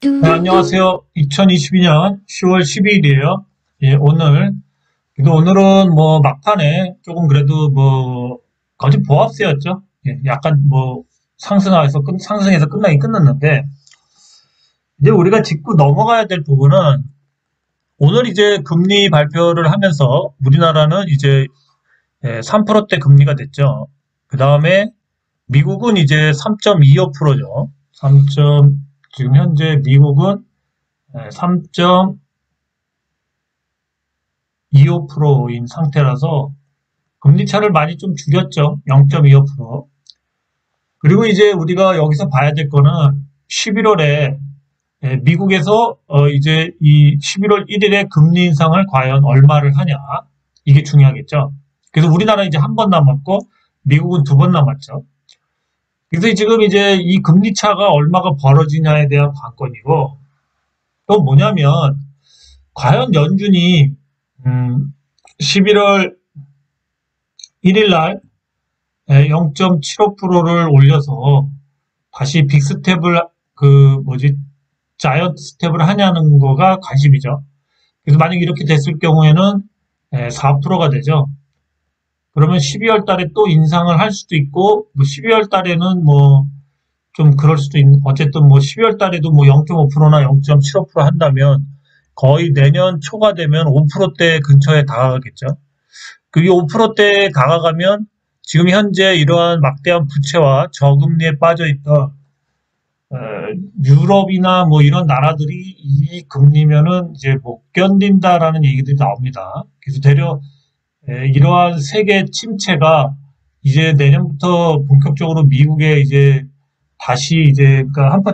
네, 안녕하세요. 2022년 10월 12일이에요. 예, 오늘은 뭐 막판에 조금 그래도 뭐 거의 보합세였죠. 예, 약간 뭐 상승해서 끝나긴 끝났는데 이제 우리가 짚고 넘어가야 될 부분은 오늘 이제 금리 발표를 하면서 우리나라는 이제 3%대 금리가 됐죠. 그 다음에 미국은 이제 3.25%죠. 지금 현재 미국은 3.25%인 상태라서 금리 차를 많이 좀 줄였죠. 0.25%. 그리고 이제 우리가 여기서 봐야 될 거는 11월에 미국에서 이제 이 11월 1일에 금리 인상을 과연 얼마를 하냐. 이게 중요하겠죠. 그래서 우리나라는 이제 한 번 남았고 미국은 두 번 남았죠. 그래서 지금 이제 이 금리 차가 얼마가 벌어지냐에 대한 관건이고 또 뭐냐면 과연 연준이 11월 1일 날 0.75%를 올려서 다시 빅 스텝을 자이언트 스텝을 하냐는 거가 관심이죠. 그래서 만약 이렇게 됐을 경우에는 4%가 되죠. 그러면 12월 달에 또 인상을 할 수도 있고 12월 달에는 뭐 좀 그럴 수도 있는 어쨌든 뭐 12월 달에도 뭐 0.5%나 0.75% 한다면 거의 내년 초가 되면 5%대 근처에 다가가겠죠. 그게 5%대에 다가가면 지금 현재 이러한 막대한 부채와 저금리에 빠져 있던 어, 유럽이나 뭐 이런 나라들이 이 금리면은 이제 못 견딘다라는 얘기들이 나옵니다. 그래서 되려 이러한 세계 침체가 이제 내년부터 본격적으로 미국에 이제 다시 이제 그러니까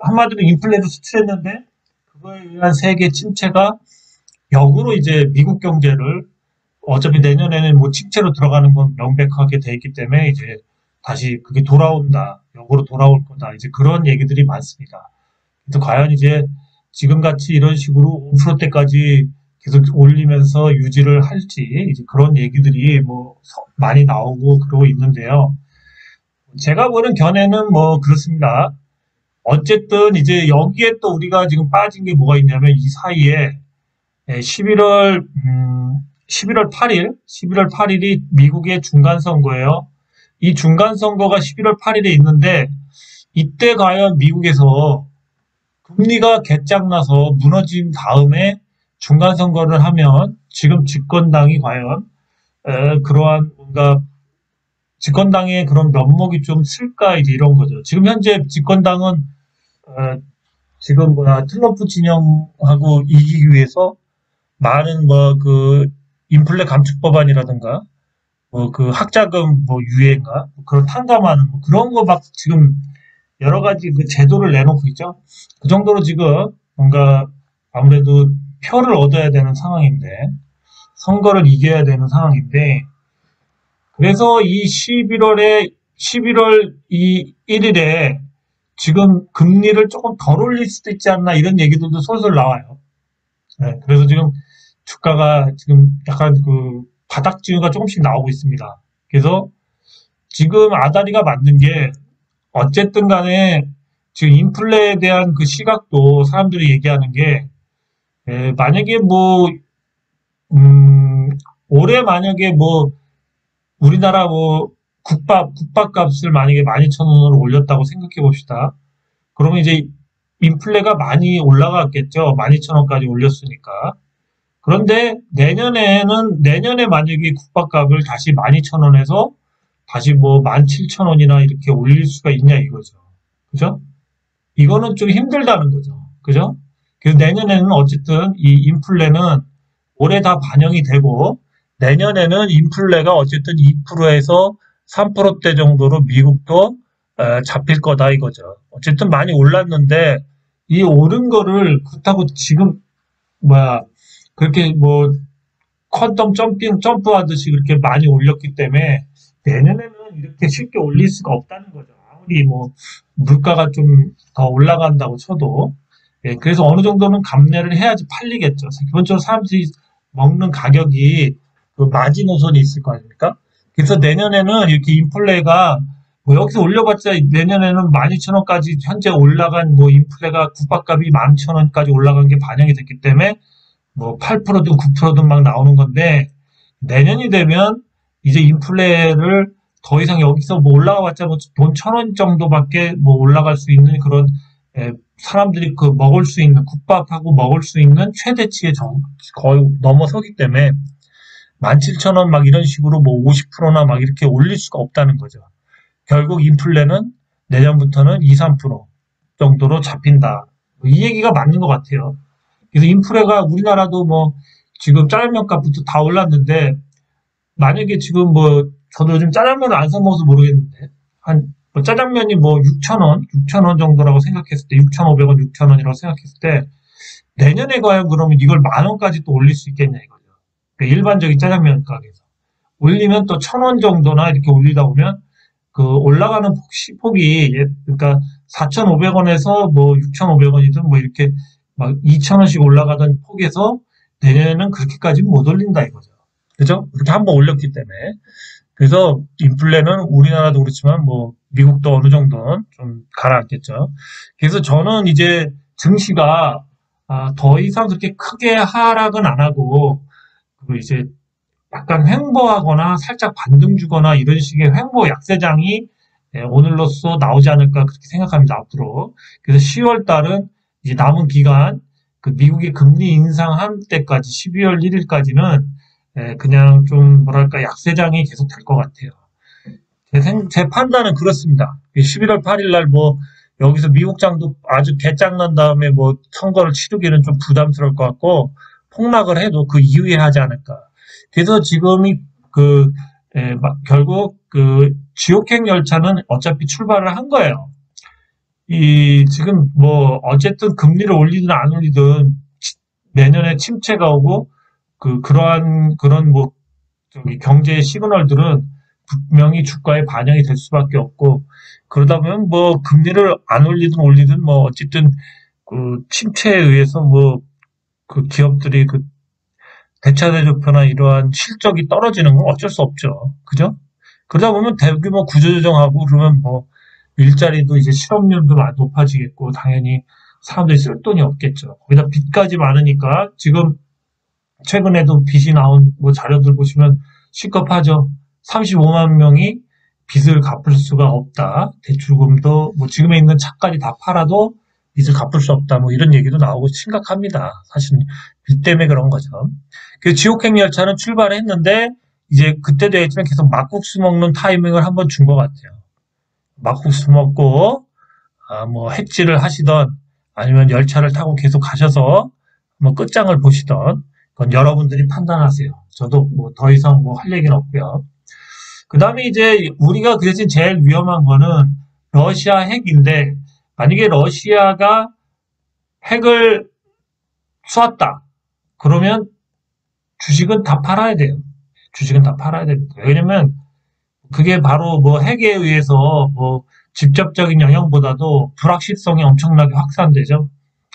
한마디로 인플레도 수출했는데 그거에 의한 세계 침체가 역으로 이제 미국 경제를 어차피 내년에는 뭐 침체로 들어가는 건 명백하게 돼 있기 때문에 이제 다시 그게 돌아온다. 역으로 돌아올 거다. 이제 그런 얘기들이 많습니다. 그래서 과연 이제 지금 같이 이런 식으로 5%대까지 계속 올리면서 유지를 할지 이제 그런 얘기들이 뭐 많이 나오고 그러고 있는데요. 제가 보는 견해는 뭐 그렇습니다. 어쨌든 이제 여기에 또 우리가 지금 빠진 게 뭐가 있냐면 이 사이에 11월 11월 8일이 미국의 중간 선거예요. 이 중간 선거가 11월 8일에 있는데 이때 과연 미국에서 금리가 개짝나서 무너진 다음에 중간 선거를 하면 지금 집권당이 과연 그러한 뭔가 집권당의 그런 면목이 좀 쓸까 이제 이런 거죠. 지금 현재 집권당은 지금 트럼프 진영하고 이기기 위해서 많은 인플레 감축 법안이라든가 그 학자금 유예인가 그런 탕감하는 그런 거 막 지금 여러 가지 그 제도를 내놓고 있죠. 그 정도로 지금 뭔가 아무래도 표를 얻어야 되는 상황인데 선거를 이겨야 되는 상황인데 그래서 이 11월 1일에 지금 금리를 조금 덜 올릴 수도 있지 않나 이런 얘기들도 솔솔 나와요. 네, 그래서 지금 주가가 지금 약간 그 바닥 징후가 조금씩 나오고 있습니다. 그래서 지금 아다리가 맞는 게 어쨌든 간에 지금 인플레에 대한 그 시각도 사람들이 얘기하는 게 만약에 음, 올해 만약에 우리나라 국밥값을 만약에 12,000원으로 올렸다고 생각해 봅시다. 그러면 이제 인플레가 많이 올라갔겠죠. 12,000원까지 올렸으니까. 그런데 내년에 만약에 국밥값을 다시 12,000원에서 다시 17,000원이나 이렇게 올릴 수가 있냐 이거죠. 그죠? 이거는 좀 힘들다는 거죠. 그죠? 그래서 내년에는 어쨌든 이 인플레는 올해 다 반영이 되고 내년에는 인플레가 어쨌든 2%에서 3%대 정도로 미국도 잡힐 거다 이거죠. 어쨌든 많이 올랐는데 이 오른 거를 그렇다고 지금 뭐야 그렇게 퀀텀 점프하듯이 그렇게 많이 올렸기 때문에 내년에는 이렇게 쉽게 올릴 수가 없다는 거죠. 아무리 물가가 좀 더 올라간다고 쳐도 예, 그래서 어느 정도는 감내를 해야지 팔리겠죠. 기본적으로 사람들이 먹는 가격이 그 마지노선이 있을 거 아닙니까? 그래서 내년에는 이렇게 인플레가 뭐 여기서 올려봤자 내년에는 12,000원까지 현재 올라간 뭐 인플레가 국밥값이 11,000원까지 올라간 게 반영이 됐기 때문에 뭐 8%든 9%든 막 나오는 건데 내년이 되면 이제 인플레를 더 이상 여기서 뭐 올라가봤자 뭐 돈 1,000원 정도밖에 뭐 올라갈 수 있는 그런 사람들이 그 먹을 수 있는 국밥하고 먹을 수 있는 최대치에 거의 넘어서기 때문에 17,000원 막 이런 식으로 뭐 50%나 막 이렇게 올릴 수가 없다는 거죠. 결국 인플레는 내년부터는 2, 3% 정도로 잡힌다. 이 얘기가 맞는 것 같아요. 그래서 인플레가 우리나라도 뭐 지금 짜장면 값부터 다 올랐는데 만약에 지금 뭐 저도 요즘 짜장면을 안 사 먹어서 모르겠는데 뭐 짜장면이 뭐 6,000원 정도라고 생각했을 때 6,500원, 6,000원이라고 생각했을 때 내년에 과연 그러면 이걸 10,000원까지 또 올릴 수 있겠냐 이거죠. 그러니까 일반적인 짜장면 가게에서 올리면 또 1,000원 정도나 이렇게 올리다 보면 그 올라가는 폭이 그러니까 4,500원에서 뭐 6,500원이든 뭐 이렇게 막 2,000원씩 올라가던 폭에서 내년에는 그렇게까지는 못 올린다 이거죠. 그죠? 그렇게 한번 올렸기 때문에. 그래서 인플레는 우리나라도 그렇지만 뭐 미국도 어느 정도는 좀 가라앉겠죠. 그래서 저는 이제 증시가 더 이상 그렇게 크게 하락은 안 하고 그 이제 약간 횡보하거나 살짝 반등 주거나 이런 식의 횡보 약세장이 오늘로써 나오지 않을까 그렇게 생각합니다. 앞으로. 그래서 10월 달은 이제 남은 기간 그 미국의 금리 인상한 때까지 12월 1일까지는 그냥 좀 뭐랄까 약세장이 계속 될 것 같아요. 제 판단은 그렇습니다. 11월 8일 날 뭐 여기서 미국장도 아주 개짱난 다음에 뭐 선거를 치르기는 좀 부담스러울 것 같고 폭락을 해도 그 이후에 하지 않을까. 그래서 지금이 결국 그 지옥행 열차는 어차피 출발을 한 거예요. 지금 뭐 어쨌든 금리를 올리든 안 올리든 내년에 침체가 오고 그런 뭐 저기 경제의 시그널들은 분명히 주가에 반영이 될 수밖에 없고 그러다 보면 뭐 금리를 안 올리든 뭐 어쨌든 그 침체에 의해서 뭐 그 기업들이 그 대차대조표나 이러한 실적이 떨어지는 건 어쩔 수 없죠. 그죠? 그러다 보면 대규모 구조조정하고 그러면 뭐 일자리도 이제 실업률도 높아지겠고 당연히 사람들이 쓸 돈이 없겠죠. 거기다 빚까지 많으니까 지금 최근에도 빚이 나온 뭐 자료들 보시면 시급하죠. 35만 명이 빚을 갚을 수가 없다. 대출금도 뭐 지금에 있는 차까지 다 팔아도 빚을 갚을 수 없다. 뭐 이런 얘기도 나오고 심각합니다. 사실 빚 때문에 그런 거죠. 그 지옥행 열차는 출발했는데 이제 그때도 했지만 계속 막국수 먹는 타이밍을 한번 준 것 같아요. 막국수 먹고 뭐 헷질을 하시던 아니면 열차를 타고 계속 가셔서 뭐 끝장을 보시던 그건 여러분들이 판단하세요. 저도 뭐 더 이상 뭐 할 얘기는 없고요. 그 다음에 이제 우리가 그 대신 제일 위험한 거는 러시아 핵인데 만약에 러시아가 핵을 쏘았다. 그러면 주식은 다 팔아야 돼요. 주식은 다 팔아야 됩니다. 왜냐면 그게 바로 뭐 핵에 의해서 뭐 직접적인 영향보다도 불확실성이 엄청나게 확산되죠.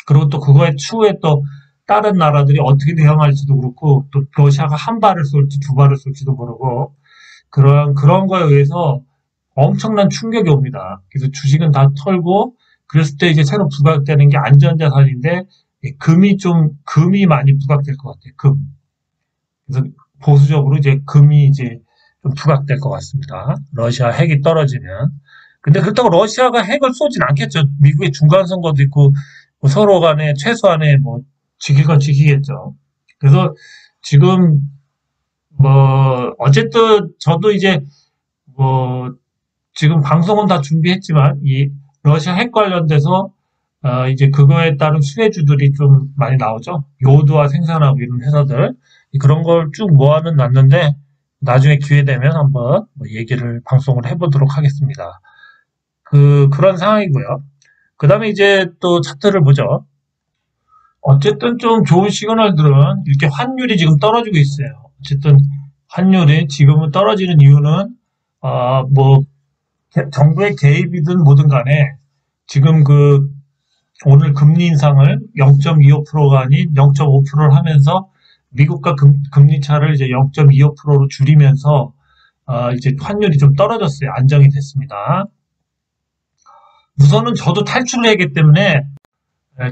그리고 또 그거에 추후에 또 다른 나라들이 어떻게 대응할지도 그렇고 또 러시아가 한 발을 쏠지 두 발을 쏠지도 모르고 그런 거에 의해서 엄청난 충격이 옵니다. 그래서 주식은 다 털고 그랬을 때 이제 새로 부각되는 게 안전자산인데 금이 많이 부각될 것 같아요. 금. 그래서 보수적으로 이제 금이 이제 좀 부각될 것 같습니다. 러시아 핵이 떨어지면. 근데 그렇다고 러시아가 핵을 쏘진 않겠죠. 미국의 중간선거도 있고 뭐 서로 간에 최소한의 뭐 지킬 건 지키겠죠. 그래서 지금 뭐 어쨌든 저도 이제 뭐 지금 방송은 다 준비했지만 이 러시아 핵 관련돼서 이제 그거에 따른 수혜주들이 좀 많이 나오죠. 요드와 생산하고 이런 회사들 그런 걸 쭉 모아는 놨는데 나중에 기회 되면 한번 뭐 얘기를 방송을 해보도록 하겠습니다. 그런 상황이고요. 그 다음에 이제 또 차트를 보죠. 어쨌든 좀 좋은 시그널들은 이렇게 환율이 지금 떨어지고 있어요. 어쨌든 환율이 지금은 떨어지는 이유는 뭐 정부의 개입이든 뭐든 간에 지금 오늘 금리 인상을 0.25%가 아닌 0.5%를 하면서 미국과 금리 차를 이제 0.25%로 줄이면서 이제 환율이 좀 떨어졌어요. 안정이 됐습니다. 우선은 저도 탈출을 했기 때문에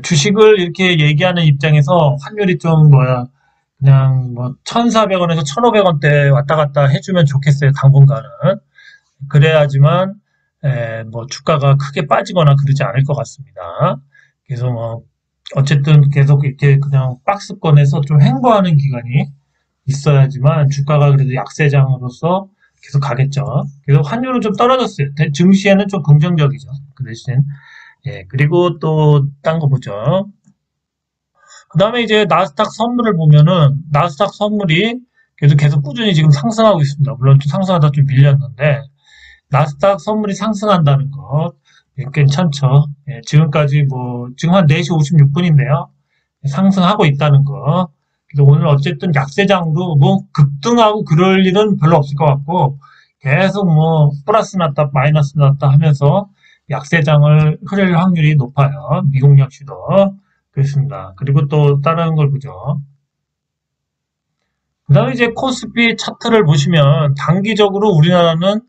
주식을 이렇게 얘기하는 입장에서 환율이 좀 그냥 1,400원에서 1,500원대 왔다 갔다 해주면 좋겠어요. 당분간은. 그래야지만 주가가 크게 빠지거나 그러지 않을 것 같습니다. 그래서 어쨌든 계속 이렇게 그냥 박스권에서 좀 횡보하는 기간이 있어야지만 주가가 그래도 약세장으로서 계속 가겠죠. 그래서 환율은 좀 떨어졌어요. 증시에는 좀 긍정적이죠. 그 대신 그리고 또 딴 거 보죠. 그 다음에 이제 나스닥 선물을 보면은 나스닥 선물이 계속 꾸준히 지금 상승하고 있습니다. 물론 좀 상승하다 좀 밀렸는데 나스닥 선물이 상승한다는 것 괜찮죠. 지금까지 지금 한 4시 56분인데요. 상승하고 있다는 거. 그래서 오늘 어쨌든 약세장으로 급등하고 그럴 일은 별로 없을 것 같고 계속 플러스 났다 마이너스 났다 하면서 약세장을 흐릴 확률이 높아요. 미국 역시도 그렇습니다. 그리고 또 다른 걸 보죠. 그 다음에 이제 코스피 차트를 보시면 단기적으로 우리나라는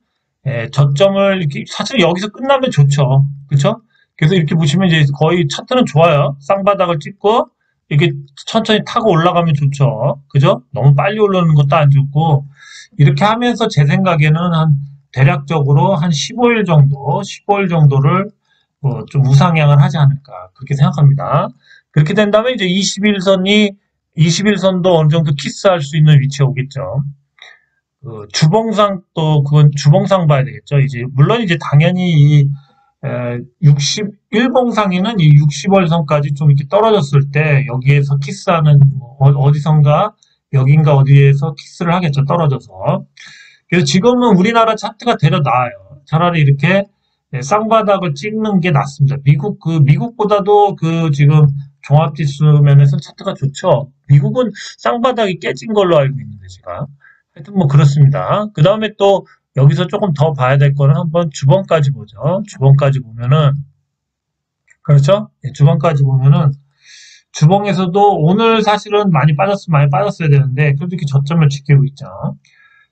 저점을 이렇게 사실 여기서 끝나면 좋죠. 그렇죠? 그래서 이렇게 보시면 이제 거의 차트는 좋아요. 쌍바닥을 찍고 이렇게 천천히 타고 올라가면 좋죠. 그죠? 너무 빨리 올라오는 것도 안 좋고 이렇게 하면서 제 생각에는 대략적으로 한 15일 정도를 좀 우상향을 하지 않을까 그렇게 생각합니다. 그렇게 된다면 이제 21선도 어느 정도 키스할 수 있는 위치에 오겠죠. 주봉상 또 그건 주봉상 봐야 되겠죠. 이제 물론 이제 당연히 이 61봉상에는 이 60월선까지 좀 이렇게 떨어졌을 때 여기에서 키스하는 어디선가 여긴가 어디에서 키스를 하겠죠. 떨어져서. 그래서 지금은 우리나라 차트가 되려 나아요. 차라리 이렇게 쌍바닥을 찍는 게 낫습니다. 미국보다도 지금 종합지수 면에서 차트가 좋죠. 미국은 쌍바닥이 깨진 걸로 알고 있는데 제가. 하여튼 그렇습니다. 그 다음에 또 여기서 조금 더 봐야 될 거는 한번 주봉까지 보죠. 주봉까지 보면은 그렇죠? 주봉까지 보면은 주봉에서도 오늘 사실은 많이 빠졌어야 되는데 그래도 이렇게 저점을 지키고 있죠.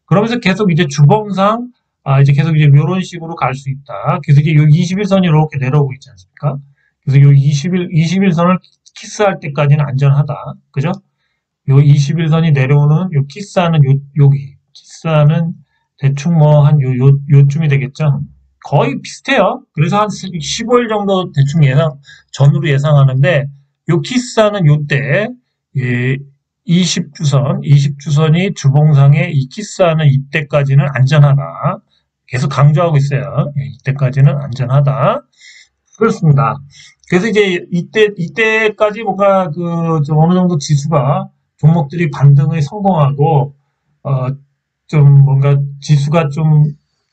그러면서 계속 이제 주봉상 이제 계속 이제 이런 식으로 갈 수 있다. 그래서 이제 요 21선이 이렇게 내려오고 있지 않습니까? 그래서 요 21선을 키스할 때까지는 안전하다. 그죠? 요 21선이 내려오는 요 키스하는 여기 키스하는 대충 요쯤이 되겠죠. 거의 비슷해요. 그래서 한 15일 정도 대충 전후로 예상하는데 요 키스하는 요때 20주선이 주봉상에 이 키스하는 이때까지는 안전하다. 계속 강조하고 있어요. 이때까지는 안전하다. 그렇습니다. 그래서 이제 이때까지 좀 어느 정도 지수가 종목들이 반등에 성공하고 좀 뭔가 지수가 좀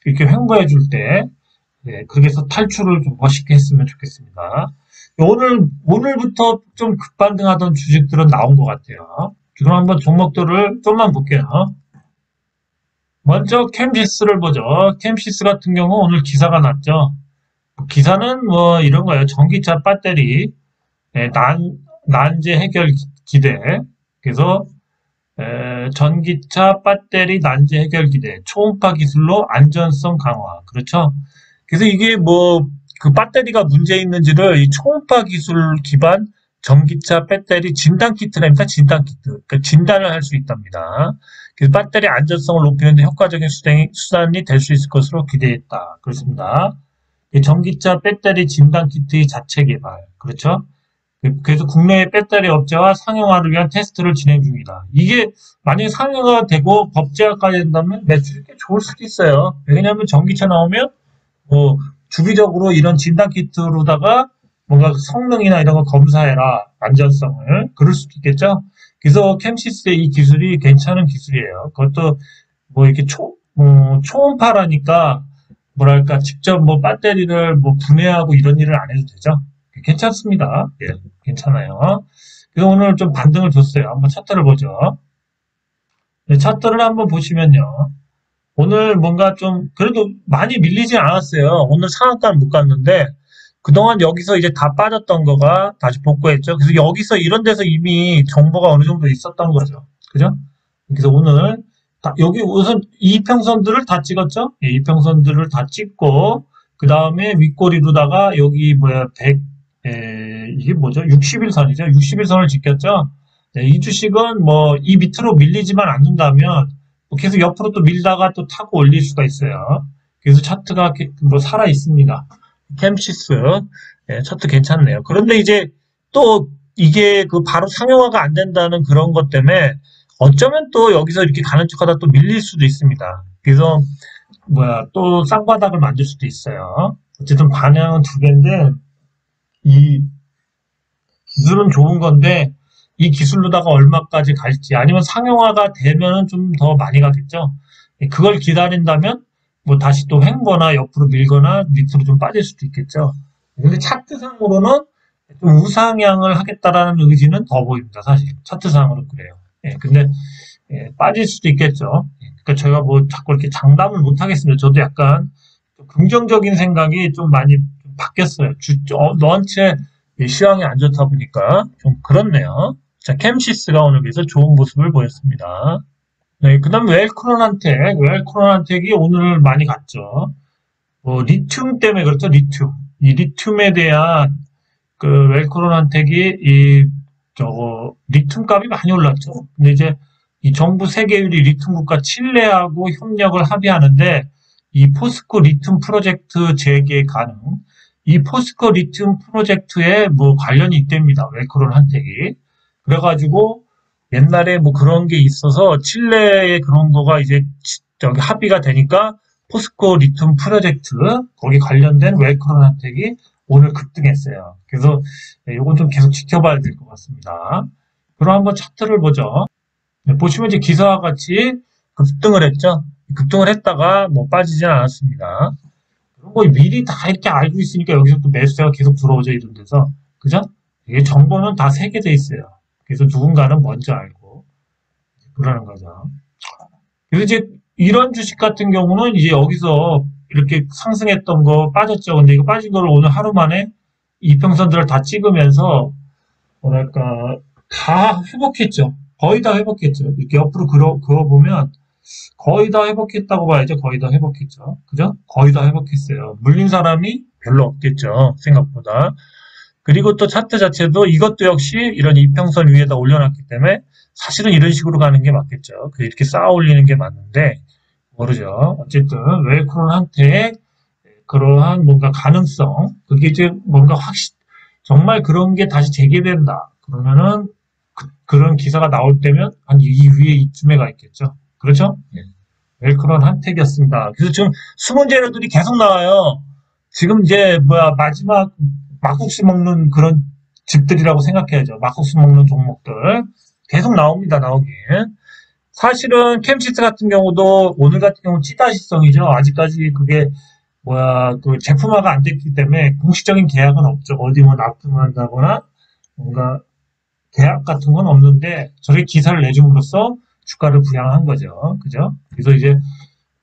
이렇게 횡보해 줄 때 그렇게 해서 탈출을 좀 멋있게 했으면 좋겠습니다. 오늘부터 좀 급반등하던 주식들은 나온 것 같아요. 그럼 한번 종목들을 좀만 볼게요. 먼저 캠시스를 보죠. 캠시스 같은 경우 오늘 기사가 났죠. 기사는 이런 거예요. 전기차 배터리 난제 해결 기대. 그래서 전기차 배터리 난제 해결 기대. 초음파 기술로 안전성 강화. 그렇죠? 그래서 이게 그 배터리가 문제 있는지를 이 초음파 기술 기반 전기차 배터리 진단 키트랍니다. 진단 키트. 그러니까 진단을 할 수 있답니다. 그래서 배터리 안전성을 높이는 데 효과적인 수단이 될 수 있을 것으로 기대했다. 그렇습니다. 전기차 배터리 진단 키트의 자체 개발. 그렇죠? 그래서 국내의 배터리 업체와 상용화를 위한 테스트를 진행 중이다. 이게 만약에 상용화가 되고 법제화까지 된다면 매출이 꽤 좋을 수도 있어요. 왜냐하면 전기차 나오면 주기적으로 이런 진단 키트로다가 뭔가 성능이나 이런 거 검사해라. 안전성을. 그럴 수도 있겠죠? 그래서 캠시스의 이 기술이 괜찮은 기술이에요. 그것도 이렇게 초음파라니까 뭐랄까 직접 배터리를 분해하고 이런 일을 안 해도 되죠. 괜찮습니다. 예, 괜찮아요. 그래서 오늘 좀 반등을 줬어요. 한번 차트를 보죠. 네, 차트를 한번 보시면요. 오늘 뭔가 좀 그래도 많이 밀리진 않았어요. 오늘 상한가는 못 갔는데 그동안 여기서 이제 다 빠졌던 거가 다시 복구했죠. 그래서 여기서 이런 데서 이미 정보가 어느 정도 있었던 거죠. 그죠? 그래서 오늘 여기 우선 이평선들을 다 찍었죠? 예, 이평선들을 다 찍고, 그 다음에 윗꼬리로다가 여기 뭐야, 이게 뭐죠? 60일선이죠? 60일선을 지켰죠? 네, 이 주식은 뭐, 이 밑으로 밀리지만 않는다면, 뭐 계속 옆으로 또 밀다가 또 타고 올릴 수가 있어요. 그래서 차트가 뭐 살아 있습니다. 캠시스, 예, 차트 괜찮네요. 그런데 이제 또 이게 그 바로 상용화가 안 된다는 그런 것 때문에 어쩌면 또 여기서 이렇게 가는 척하다 또 밀릴 수도 있습니다. 그래서 뭐야 또 쌍바닥을 만들 수도 있어요. 어쨌든 방향은 두 개인데 이 기술은 좋은 건데 이 기술로다가 얼마까지 갈지 아니면 상용화가 되면은 좀 더 많이 가겠죠. 그걸 기다린다면 뭐 다시 또 횡보나 옆으로 밀거나 밑으로 좀 빠질 수도 있겠죠. 근데 차트상으로는 좀 우상향을 하겠다라는 의지는 더 보입니다. 사실 차트상으로 그래요. 예, 근데 예, 빠질 수도 있겠죠. 그러니까 저희가 뭐 자꾸 이렇게 장담을 못 하겠습니다. 저도 약간 좀 긍정적인 생각이 좀 많이 바뀌었어요. 너한테 시황이 안 좋다 보니까 좀 그렇네요. 자, 캠시스가 오늘 그래서 좋은 모습을 보였습니다. 네, 그 다음 웰크론한텍이 오늘 많이 갔죠. 리튬 때문에 그렇죠, 리튬. 이 리튬에 대한 그 웰크론한텍이 리튬 값이 많이 올랐죠. 근데 이제 이 정부 세계율이 리튬 국가 칠레하고 협력을 합의하는데 이 포스코 리튬 프로젝트 재개 가능. 이 포스코 리튬 프로젝트에 뭐 관련이 있답니다. 웰크론한텍이. 그래가지고 옛날에 뭐 그런 게 있어서 칠레의 그런 거가 이제 저기 합의가 되니까 포스코 리튬 프로젝트 거기 관련된 웰크론한텍이 오늘 급등했어요. 그래서 이건 좀 계속 지켜봐야 될 것 같습니다. 그럼 한번 차트를 보죠. 네, 보시면 이제 기사와 같이 급등을 했죠. 급등을 했다가 뭐 빠지진 않았습니다. 뭐 미리 다 이렇게 알고 있으니까 여기서 또 매수세가 계속 들어오죠. 이런 데서. 그죠? 이게 정보는 다 세개돼 있어요. 그래서 누군가는 먼저 알고 그러는 거죠. 그래서 이제 이런 주식 같은 경우는 이제 여기서 이렇게 상승했던 거 빠졌죠. 근데 이거 빠진 거를 오늘 하루 만에 이평선들을 다 찍으면서 뭐랄까 다 회복했죠. 거의 다 회복했죠. 이렇게 옆으로 그어보면 거의 다 회복했다고 봐야죠. 거의 다 회복했죠. 그죠? 거의 다 회복했어요. 물린 사람이 별로 없겠죠. 생각보다. 그리고 또 차트 자체도 이것도 역시 이런 이평선 위에다 올려놨기 때문에 사실은 이런 식으로 가는 게 맞겠죠. 이렇게 쌓아 올리는 게 맞는데 모르죠. 어쨌든 웰크론한테 그러한 뭔가 가능성 그게 이제 뭔가 정말 그런 게 다시 재개된다. 그러면은 그런 기사가 나올 때면 한 이 위에 이쯤에 가 있겠죠. 그렇죠? 예. 웰크론한텍이었습니다. 그래서 지금 숨은 재료들이 계속 나와요. 지금 이제 마지막 막국수 먹는 그런 집들이라고 생각해야죠. 막국수 먹는 종목들 계속 나옵니다. 나오긴. 사실은 캠시스 같은 경우도 오늘 같은 경우 찌다시성이죠. 아직까지 그게 그 제품화가 안 됐기 때문에 공식적인 계약은 없죠. 어디 뭐 납품한다거나 뭔가 계약 같은 건 없는데 저렇게 기사를 내줌으로써 주가를 부양한 거죠. 그죠? 그래서 이제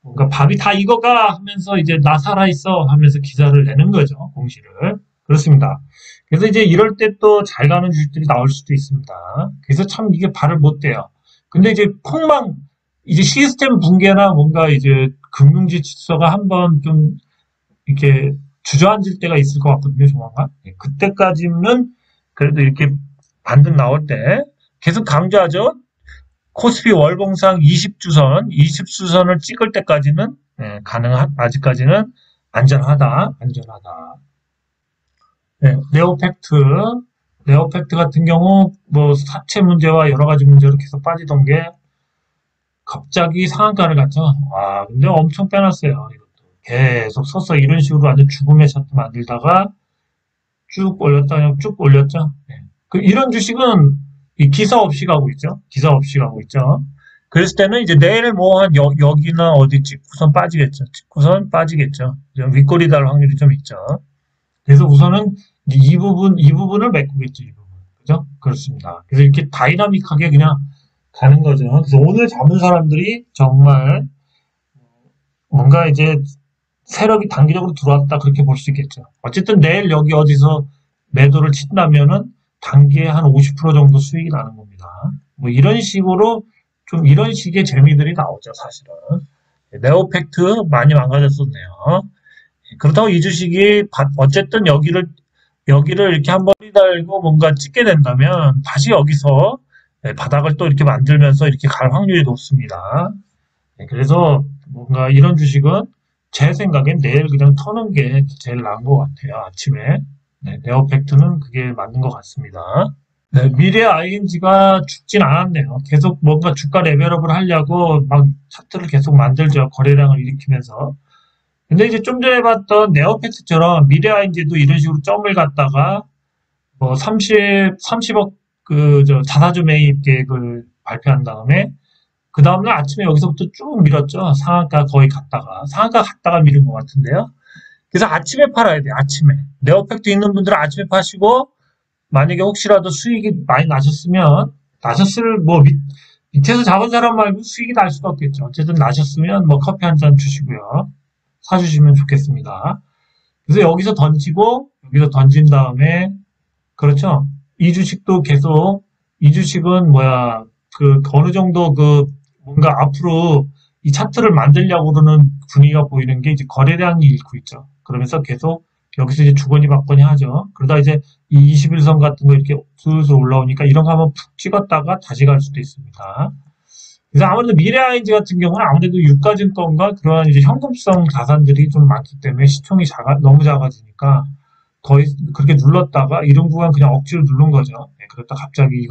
뭔가 밥이 다 익어가 하면서 이제 나 살아있어 하면서 기사를 내는 거죠. 공시를. 그렇습니다. 그래서 이제 이럴 때 또 잘 가는 주식들이 나올 수도 있습니다. 그래서 참 이게 발을 못 대요. 근데 이제 이제 시스템 붕괴나 뭔가 이제 금융지 질서가 한번 좀 이렇게 주저앉을 때가 있을 것 같거든요, 조만간. 그때까지는 그래도 이렇게 반등 나올 때 계속 강조하죠. 코스피 월봉상 20주선을 찍을 때까지는 아직까지는 안전하다. 네, 네오팩트 같은 경우 뭐 사채 문제와 여러 가지 문제로 계속 빠지던 게 갑자기 상한가를 갔죠. 와, 근데 엄청 빼놨어요. 이것도 계속 서서 이런 식으로 완전 죽음의 차트 만들다가 쭉 올렸죠. 네. 이런 주식은 기사 없이 가고 있죠. 그랬을 때는 이제 내일 뭐 한 여기나 어디 찍고선 빠지겠죠. 윗꼬리 달 확률이 좀 있죠. 그래서 우선은 이 부분을 메꾸겠죠. 이 부분. 그죠? 그렇습니다. 그래서 이렇게 다이나믹하게 그냥 가는 거죠. 그래서 오늘 잡은 사람들이 정말 뭔가 이제 세력이 단기적으로 들어왔다 그렇게 볼 수 있겠죠. 어쨌든 내일 여기 어디서 매도를 친다면은 단기에 한 50% 정도 수익이 나는 겁니다. 뭐 이런 식으로 좀 이런 식의 재미들이 나오죠, 사실은. 네오팩트 많이 망가졌었네요. 그렇다고 이 주식이 어쨌든 여기를 이렇게 한번 달고 뭔가 찍게 된다면 다시 여기서 바닥을 또 이렇게 만들면서 이렇게 갈 확률이 높습니다. 그래서 뭔가 이런 주식은 제 생각엔 내일 그냥 터는 게 제일 나은 것 같아요. 아침에. 네, 네오팩트는 그게 맞는 것 같습니다. 네, 미래 ING가 죽진 않았네요. 계속 뭔가 주가 레벨업을 하려고 막 차트를 계속 만들죠. 거래량을 일으키면서. 근데 이제 좀 전에 봤던 네오팩트처럼 미래 ING도 이런 식으로 점을 갖다가 뭐 30억 자사주 매입 계획을 발표한 다음에 그 다음날 아침에 여기서부터 쭉 밀었죠. 상한가 갔다가 밀은 것 같은데요. 그래서 아침에 팔아야 돼요. 아침에. 네오팩트 있는 분들은 아침에 파시고 만약에 혹시라도 수익이 많이 나셨을 뭐 밑에서 잡은 사람 말고 수익이 날 수도 없겠죠. 어쨌든 나셨으면 뭐 커피 한 잔 주시고요. 사주시면 좋겠습니다. 그래서 여기서 던지고 여기서 던진 다음에 그렇죠. 이 주식은 뭐야 어느 정도 뭔가 앞으로 이 차트를 만들려고 그러는 분위기가 보이는 게 이제 거래량이 잃고 있죠. 그러면서 계속 여기서 이제 주거니 받거니 하죠. 그러다 이제 이 21선 같은 거 이렇게 슬슬 올라오니까 이런 거 한번 푹 찍었다가 다시 갈 수도 있습니다. 그래서 아무래도 미래 ING 같은 경우는 아무래도 유가증권과 그러한 이제 현금성 자산들이 좀 많기 때문에 시총이 너무 작아지니까 거의 그렇게 눌렀다가 이런 구간 그냥 억지로 누른 거죠. 네, 그랬다 갑자기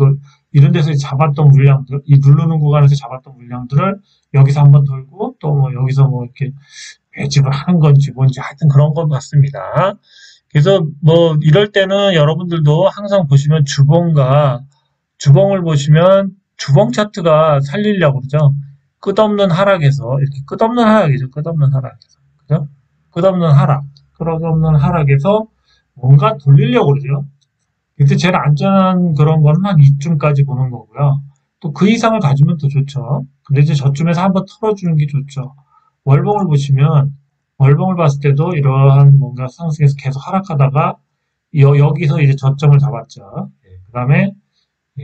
이런 데서 잡았던 물량들, 이 누르는 구간에서 잡았던 물량들을 여기서 한번 돌고 또 뭐 여기서 뭐 이렇게 매집을 하는 건지 뭔지 하여튼 그런 것 같습니다. 그래서 뭐 이럴 때는 여러분들도 항상 보시면 주봉을 보시면 주봉 차트가 살리려고 그러죠. 끝없는 하락에서 이렇게 끝없는 하락이죠. 끝없는 하락에서. 그죠? 끝없는 하락에서 뭔가 돌리려고 그러죠. 그래서 제일 안전한 그런 거는 한 이쯤까지 보는 거고요. 또 그 이상을 가지면 더 좋죠. 근데 이제 저쯤에서 한번 털어주는 게 좋죠. 월봉을 보시면, 월봉을 봤을 때도 이러한 뭔가 상승해서 계속 하락하다가, 여기서 이제 저점을 잡았죠. 그 다음에,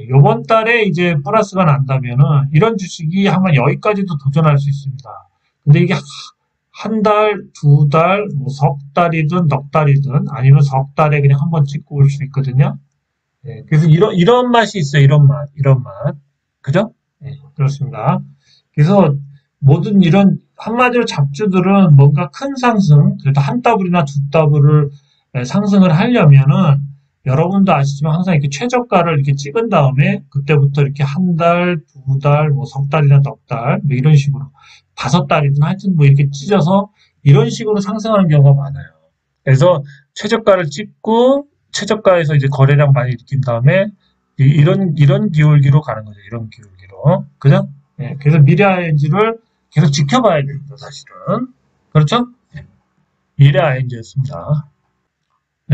요번 달에 이제 플러스가 난다면은, 이런 주식이 한번 여기까지도 도전할 수 있습니다. 근데 이게 한 달, 두 달, 뭐 석 달이든 넉 달이든 아니면 석 달에 그냥 한번 찍고 올 수 있거든요. 그래서 이런 맛이 있어요. 이런 맛. 그죠? 그렇습니다. 그래서 모든 이런 한마디로 잡주들은 뭔가 큰 상승, 그래도 한 더블이나 두 더블을 상승을 하려면은 여러분도 아시지만 항상 이렇게 최저가를 이렇게 찍은 다음에 그때부터 이렇게 한 달, 두 달, 뭐 석 달이나 넉 달, 뭐 이런 식으로 다섯 달이든 하여튼 뭐 이렇게 찢어서 이런 식으로 상승하는 경우가 많아요. 그래서 최저가를 찍고 최저가에서 이제 거래량 많이 일으킨 다음에 이런 기울기로 가는 거죠. 이런 기울기로. 그죠? 그래서 미래 ING를 계속 지켜봐야 됩니다. 사실은. 그렇죠? 미래 ING였습니다.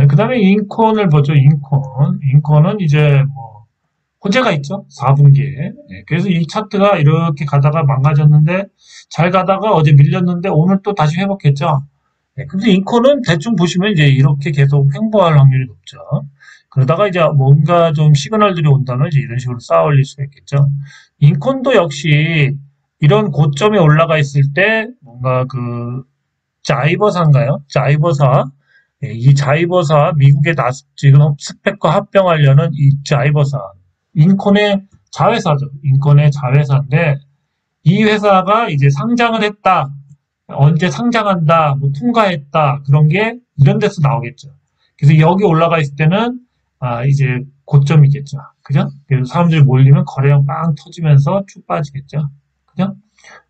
그 다음에 인콘을 보죠. 인콘은 이제 뭐 호재가 있죠. 4분기에. 그래서 이 차트가 이렇게 가다가 망가졌는데 잘 가다가 어제 밀렸는데 오늘 또 다시 회복했죠. 근데 인콘은 대충 보시면 이제 이렇게 계속 횡보할 확률이 높죠. 그러다가 이제 뭔가 좀 시그널들이 온다면 이제 이런 식으로 쌓아 올릴 수가 있겠죠. 인콘도 역시 이런 고점에 올라가 있을 때 뭔가 자이버사인가요? 자이버사. 이 자이버사, 미국의 지금 스펙과 합병하려는 이 자이버사. 인콘의 자회사죠. 인콘의 자회사인데 이 회사가 이제 상장을 했다. 언제 상장한다, 뭐 통과했다, 그런 게 이런 데서 나오겠죠. 그래서 여기 올라가 있을 때는, 이제 고점이겠죠. 그죠? 그래서 사람들이 몰리면 거래량 빵 터지면서 쭉 빠지겠죠. 그죠?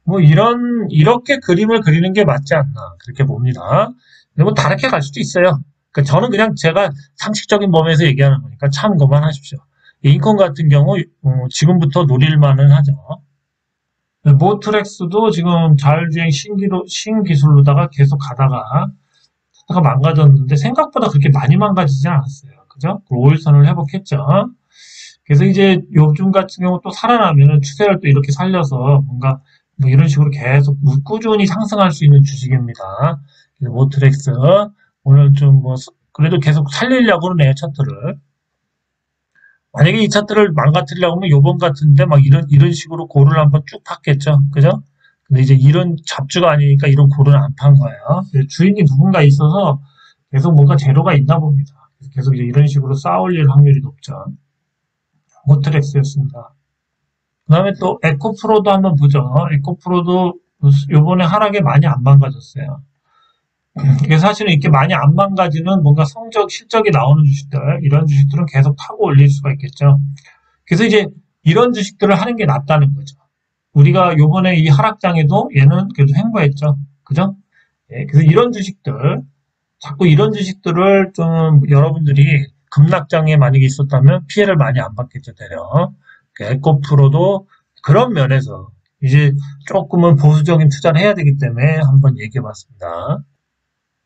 뭐 이렇게 그림을 그리는 게 맞지 않나, 그렇게 봅니다. 근데 뭐 다르게 갈 수도 있어요. 그러니까 저는 그냥 제가 상식적인 범위에서 얘기하는 거니까 참고만 하십시오. 인콘 같은 경우, 지금부터 노릴만은 하죠. 모트렉스도 지금 자율주행 신기술로다가 계속 가다가 망가졌는데 생각보다 그렇게 많이 망가지지 않았어요. 그죠? 5일선을 회복했죠. 그래서 이제 요즘 같은 경우 또 살아나면은 추세를 또 이렇게 살려서 뭔가 뭐 이런 식으로 계속 꾸준히 상승할 수 있는 주식입니다. 모트렉스 오늘 좀 뭐 그래도 계속 살리려고 그러네요. 차트를. 만약에 이 차트를 망가뜨리려고 하면 요번 같은데 막 이런 식으로 고를 한번 쭉 팠겠죠. 그죠? 근데 이제 이런 잡주가 아니니까 이런 고를 안 판 거예요. 주인이 누군가 있어서 계속 뭔가 재료가 있나 봅니다. 계속 이제 이런 식으로 쌓아올릴 확률이 높죠. 호트렉스였습니다. 그 다음에 또 에코프로도 한번 보죠. 에코프로도 요번에 하락에 많이 안 망가졌어요. 이게 사실은 이렇게 많이 안 망가지는 뭔가 실적이 나오는 주식들, 이런 주식들은 계속 타고 올릴 수가 있겠죠. 그래서 이제 이런 주식들을 하는 게 낫다는 거죠. 우리가 요번에 이 하락장에도 얘는 그래도 횡보했죠. 그죠? 예, 그래서 자꾸 이런 주식들을 좀 여러분들이 급락장에 만약에 있었다면 피해를 많이 안 받겠죠, 대략. 에코프로도 그런 면에서 이제 조금은 보수적인 투자를 해야 되기 때문에 한번 얘기해 봤습니다.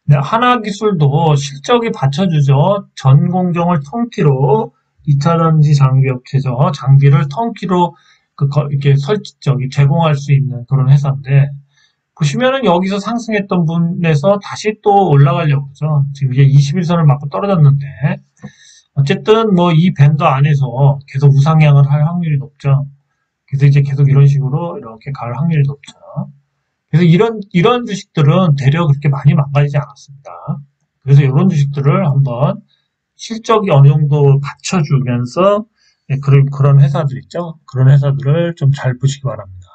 네, 하나기술도 실적이 받쳐주죠. 전 공정을 통키로 2차전지 장비 업체죠. 장비를 통키로 이렇게 제공할 수 있는 그런 회사인데, 보시면은 여기서 상승했던 분에서 다시 또 올라가려고 그러죠. 지금 이제 21선을 맞고 떨어졌는데, 어쨌든 뭐 이 밴드 안에서 계속 우상향을 할 확률이 높죠. 그래서 이제 계속 이런 식으로 이렇게 갈 확률이 높죠. 그래서 이런 주식들은 대략 그렇게 많이 망가지지 않았습니다. 그래서 이런 주식들을 한번 실적이 어느 정도 받쳐주면서 그런 회사들 있죠. 그런 회사들을 좀 잘 보시기 바랍니다.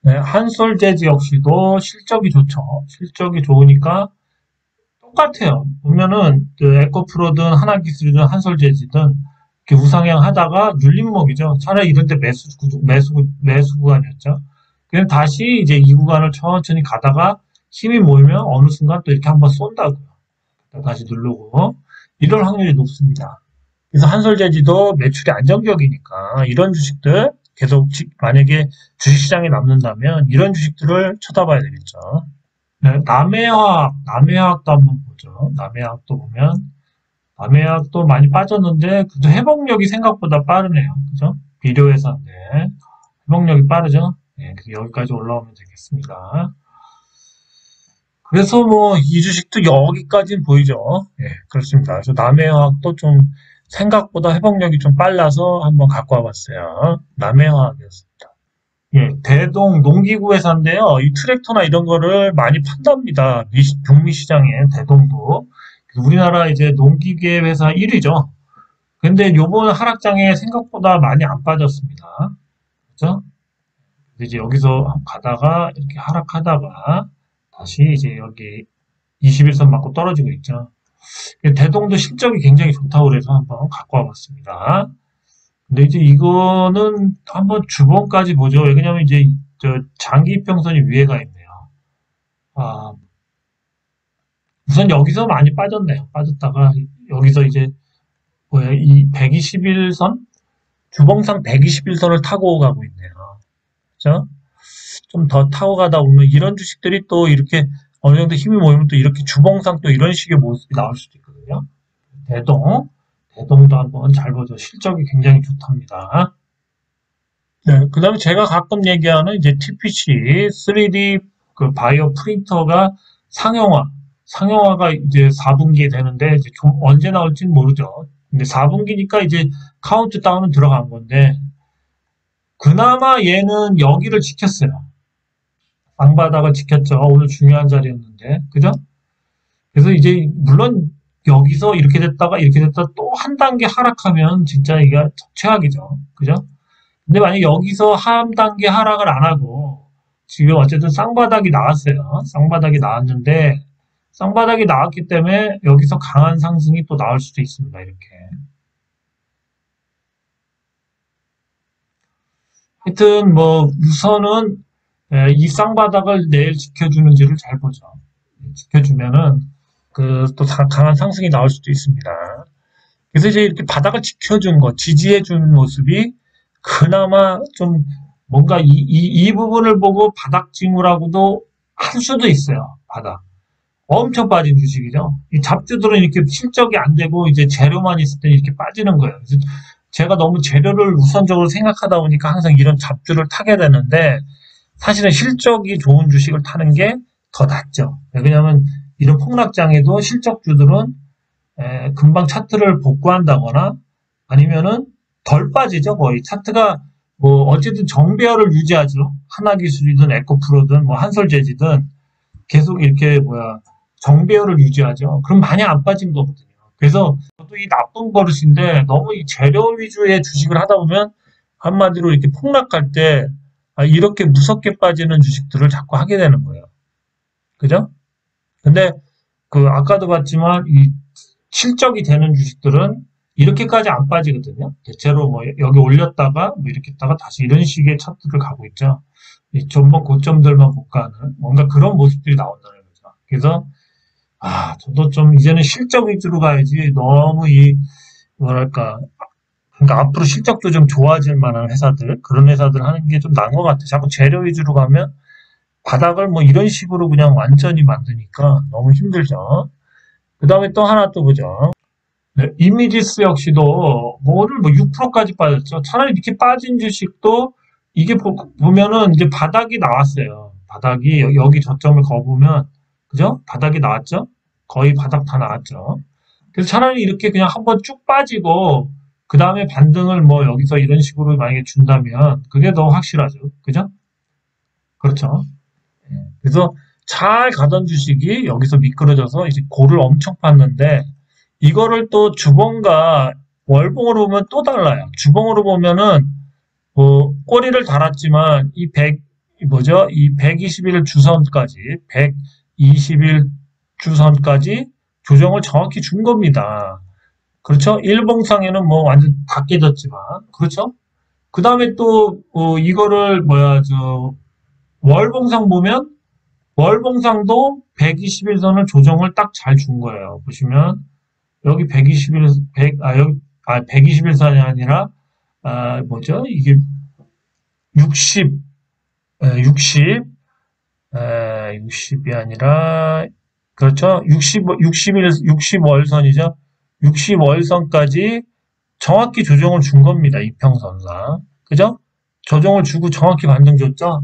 네, 한솔재즈 역시도 실적이 좋죠. 실적이 좋으니까 똑같아요. 보면은 에코프로든 하나기술이든 한솔재즈든 이렇게 우상향 하다가 눌림목이죠. 차라리 이런 때 매수 구간이었죠. 그냥 다시 이제 이 구간을 천천히 가다가 힘이 모이면 어느 순간 또 이렇게 한번 쏜다고요. 다시 누르고 이럴 확률이 높습니다. 그래서 한솔재지도 매출이 안정적이니까 이런 주식들 계속 만약에 주식시장에 남는다면 이런 주식들을 쳐다봐야 되겠죠. 네, 남해화학도 한번 보죠. 남해화학도 보면 남해화학도 많이 빠졌는데 그래도 회복력이 생각보다 빠르네요. 그죠? 비료회사인데 회복력이 빠르죠. 네, 여기까지 올라오면 되겠습니다. 그래서 뭐 이 주식도 여기까지는 보이죠. 예, 그렇습니다. 그래서 남해화학도 좀 생각보다 회복력이 좀 빨라서 한번 갖고 와봤어요. 남해화학이었습니다. 예, 대동 농기구 회사인데요. 이 트랙터나 이런 거를 많이 판답니다. 북미 시장에 대동도. 우리나라 이제 농기계 회사 1위죠. 근데 요번 하락장에 생각보다 많이 안 빠졌습니다. 그죠? 이제 여기서 가다가 이렇게 하락하다가 다시 이제 여기 21선 맞고 떨어지고 있죠. 대동도 실적이 굉장히 좋다고 그래서 한번 갖고 와봤습니다. 근데 이제 이거는 한번 주봉까지 보죠. 왜냐면 이제 장기 이평선이 위에가 있네요. 우선 여기서 많이 빠졌네요. 빠졌다가 여기서 이제 이 121선 주봉상 121선을 타고 가고 있네요. 그죠? 좀 더 타고 가다 보면 이런 주식들이 또 이렇게 어느 정도 힘이 모이면 또 이렇게 주봉상 또 이런 식의 모습이 나올 수도 있거든요. 대동도 한번 잘 보죠. 실적이 굉장히 좋답니다. 네, 그 다음에 제가 가끔 얘기하는 이제 TPC 3D 그 바이오 프린터가 상용화가 이제 4분기에 되는데 이제 좀 언제 나올지는 모르죠. 근데 4분기니까 이제 카운트다운은 들어간 건데 그나마 얘는 여기를 지켰어요. 방바닥을 지켰죠. 오늘 중요한 자리였는데, 그죠? 그래서 이제 물론 여기서 이렇게 됐다가 또 한 단계 하락하면 진짜 이게 최악이죠. 그죠? 근데 만약 여기서 한 단계 하락을 안 하고 지금 어쨌든 쌍바닥이 나왔어요. 쌍바닥이 나왔는데 쌍바닥이 나왔기 때문에 여기서 강한 상승이 또 나올 수도 있습니다. 이렇게. 하여튼 뭐 우선은 이 쌍바닥을 내일 지켜주는지를 잘 보죠. 지켜주면은 또 강한 상승이 나올 수도 있습니다. 그래서 이제 이렇게 바닥을 지켜준 거, 지지해주는 모습이 그나마 좀 뭔가 이 부분을 보고 바닥 징후라고도 할 수도 있어요. 바닥. 엄청 빠진 주식이죠. 이 잡주들은 이렇게 실적이 안 되고 이제 재료만 있을 때 이렇게 빠지는 거예요. 그래서 제가 너무 재료를 우선적으로 생각하다 보니까 항상 이런 잡주를 타게 되는데 사실은 실적이 좋은 주식을 타는 게 더 낫죠. 왜냐하면 이런 폭락장에도 실적주들은 금방 차트를 복구한다거나 아니면은 덜 빠지죠. 거의 차트가 뭐 어쨌든 정배열을 유지하죠. 하나기술이든 에코프로든 뭐 한솔재지든 계속 이렇게 정배열을 유지하죠. 그럼 많이 안 빠진 거거든요. 그래서 저도 이 나쁜 버릇인데 너무 이 재료 위주의 주식을 하다 보면 한마디로 이렇게 폭락할 때 이렇게 무섭게 빠지는 주식들을 자꾸 하게 되는 거예요. 그죠? 근데 그 아까도 봤지만 이 실적이 되는 주식들은 이렇게까지 안 빠지거든요. 대체로 뭐 여기 올렸다가 뭐 이렇게 했다가 다시 이런 식의 차트를 가고 있죠. 이 전번 고점들만 못 가는 뭔가 그런 모습들이 나온다는 거죠. 그래서 저도 좀 이제는 실적 위주로 가야지 너무 뭐랄까 그러니까 앞으로 실적도 좀 좋아질 만한 회사들 그런 회사들 하는 게 좀 나은 것 같아요. 자꾸 재료 위주로 가면 바닥을 뭐 이런 식으로 그냥 완전히 만드니까 너무 힘들죠. 그 다음에 또 하나 또 보죠. 네, 이미지스 역시도 뭐 오늘 뭐 6%까지 빠졌죠. 차라리 이렇게 빠진 주식도 이게 보면은 이제 바닥이 나왔어요. 바닥이 여기 저점을 거보면 그죠? 바닥이 나왔죠? 거의 바닥 다 나왔죠. 그래서 차라리 이렇게 그냥 한번 쭉 빠지고 그 다음에 반등을 뭐 여기서 이런 식으로 만약에 준다면 그게 더 확실하죠. 그죠? 그렇죠. 그래서 잘 가던 주식이 여기서 미끄러져서 이제 고를 엄청 팠는데 이거를 또 주봉과 월봉으로 보면 또 달라요. 주봉으로 보면은 뭐 꼬리를 달았지만 이 120일 주선까지 120일 주선까지 조정을 정확히 준 겁니다. 그렇죠? 일봉상에는 뭐 완전 다 깨졌지만 그렇죠? 그 다음에 또 이거를 월봉상 보면 월봉상도 121선을 조정을 딱 잘 준 거예요. 보시면 여기 121선이 아니라 이게 60 60이 아니라 그렇죠. 60월선이죠. 60월선까지 정확히 조정을 준 겁니다. 이평선상. 그죠? 조정을 주고 정확히 반등 줬죠.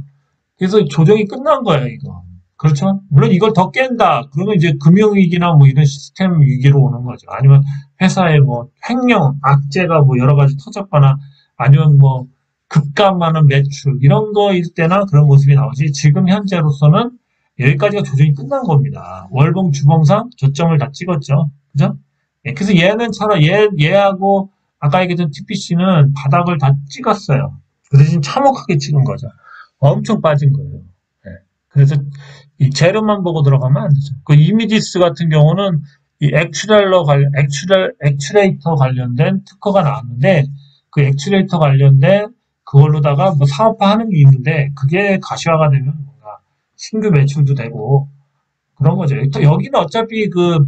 그래서 조정이 끝난 거예요, 이거. 그렇죠? 물론 이걸 더 깬다. 그러면 이제 금융위기나 뭐 이런 시스템 위기로 오는 거죠. 아니면 회사에 뭐 횡령, 악재가 뭐 여러 가지 터졌거나 아니면 뭐 급감 많은 매출 이런 거일 때나 그런 모습이 나오지 지금 현재로서는 여기까지가 조정이 끝난 겁니다. 월봉 주봉상 저점을 다 찍었죠. 그죠? 그래서 얘는 차라리 얘하고 아까 얘기했던 TPC는 바닥을 다 찍었어요. 그 대신 참혹하게 찍은 거죠. 엄청 빠진 거예요. 네. 그래서 이 재료만 보고 들어가면 안 되죠. 그 이미지스 같은 경우는 이 액츄레이터 관련된 특허가 나왔는데 그 액츄레이터 관련된 그걸로다가 뭐 사업화 하는 게 있는데 그게 가시화가 되면 뭔가 신규 매출도 되고 그런 거죠. 여기는 어차피 그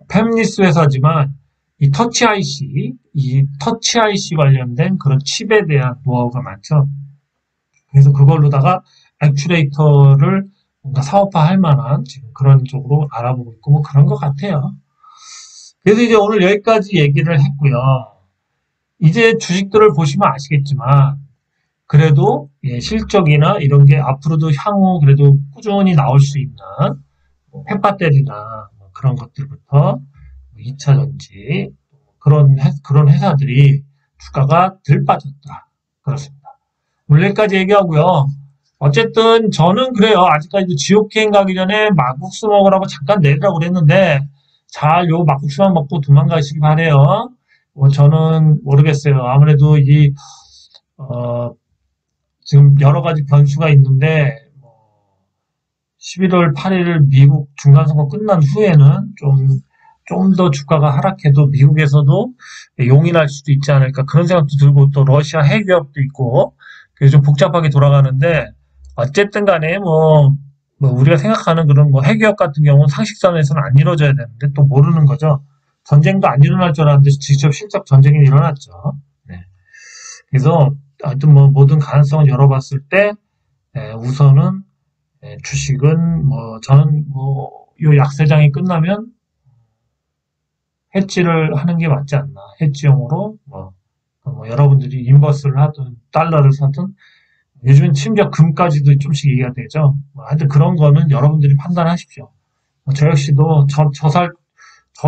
팹리스 회사지만 이 터치 IC 관련된 그런 칩에 대한 노하우가 많죠. 그래서 그걸로다가 액츄레이터를 뭔가 사업화할 만한 지금 그런 쪽으로 알아보고 있고 뭐 그런 것 같아요. 그래서 이제 오늘 여기까지 얘기를 했고요. 이제 주식들을 보시면 아시겠지만 그래도 실적이나 이런 게 앞으로도 향후 그래도 꾸준히 나올 수 있는 펫배터리나 그런 것들부터 2차전지 그런 회사들이 주가가 덜 빠졌다. 그렇습니다. 오늘 여기까지 얘기하고요. 어쨌든 저는 그래요. 아직까지도 지옥행 가기 전에 막국수 먹으라고 잠깐 내리라고 그랬는데 잘 요 막국수만 먹고 도망가시기 바래요. 저는 모르겠어요. 아무래도 지금 여러 가지 변수가 있는데 11월 8일 미국 중간선거 끝난 후에는 좀 더 주가가 하락해도 미국에서도 용인할 수도 있지 않을까 그런 생각도 들고 또 러시아 핵 위협도 있고 그래서 좀 복잡하게 돌아가는데 어쨌든 간에 우리가 생각하는 그런 핵 위협 같은 경우는 상식선에서는 안 이루어져야 되는데 또 모르는 거죠. 전쟁도 안 일어날 줄 알았는데 직접 실적 전쟁이 일어났죠. 네. 그래서 하여튼 모든 가능성을 열어봤을 때 우선은 주식은 저는 요 약세장이 끝나면 해지를 하는 게 맞지 않나. 해지용으로 여러분들이 인버스를 하든 달러를 사든 요즘엔 심지어 금까지도 좀씩 얘기가 되죠. 하여튼 그런 거는 여러분들이 판단하십시오. 저 역시도 저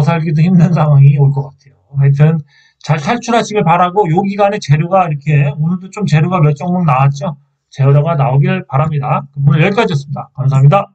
살기도 힘든 상황이 올 것 같아요. 하여튼 잘 탈출하시길 바라고 요 기간에 재료가 이렇게 오늘도 좀 재료가 몇 종목 나왔죠. 재료가 나오길 바랍니다. 오늘 여기까지였습니다. 감사합니다.